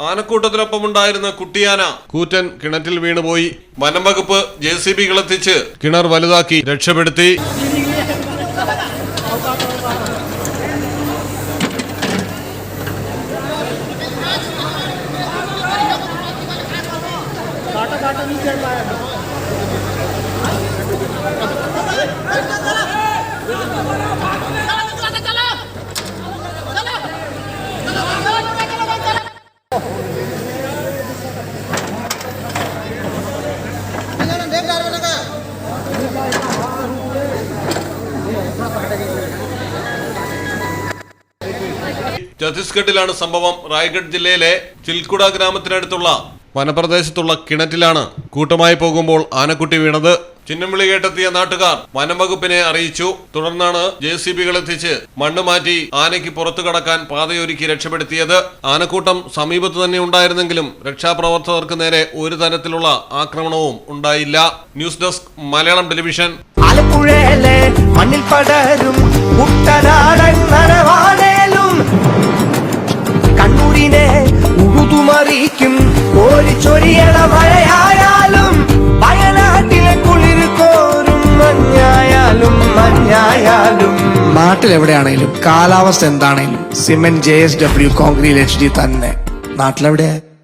ആനക്കൂട്ടത്തിനൊപ്പമുണ്ടായിരുന്ന കുട്ടിയാന കൂറ്റൻ കിണറ്റിൽ വീണുപോയി. വനം വകുപ്പ് JCBകളെത്തിച്ച് കിണർ വലുതാക്കി രക്ഷപ്പെടുത്തി. ഛത്തീസ്ഗഡിലാണ് സംഭവം. റായ്ഗഡ് ജില്ലയിലെ ചിൽക്കുട ഗ്രാമത്തിനടുത്തുള്ള വനപ്രദേശത്തുള്ള കിണറ്റിലാണ് കൂട്ടമായി പോകുമ്പോൾ ആനക്കുട്ടി വീണത്. ചിഹ്നം വിളി കേട്ടെത്തിയ നാട്ടുകാർ വനം വകുപ്പിനെ അറിയിച്ചു. തുടർന്നാണ് JCBകളെത്തിച്ച് മണ്ണ് മാറ്റി ആനയ്ക്ക് പുറത്തു കടക്കാൻ പാതയൊരുക്കി രക്ഷപ്പെടുത്തിയത്. ആനക്കൂട്ടം സമീപത്ത് തന്നെ ഉണ്ടായിരുന്നെങ്കിലും രക്ഷാപ്രവർത്തകർക്ക് നേരെ ഒരു തരത്തിലുള്ള ആക്രമണവും ഉണ്ടായില്ല. News desk Malayalam television. ആലപ്പുഴയിലെ മണ്ണിൽ പടരും കണ്ണൂരിനെ ഉഴുതുമറിക്കും കോരിച്ചൊരിയണ മഴയായാലും വയനാട്ടിലെ കുളിർ കോരും മഞ്ഞായാലും നാട്ടിലെവിടെയാണേലും കാലാവസ്ഥ എന്താണേലും സിമെന്റ് JSW കോൺക്രീറ്റ് HD തന്നെ. നാട്ടിലെവിടെ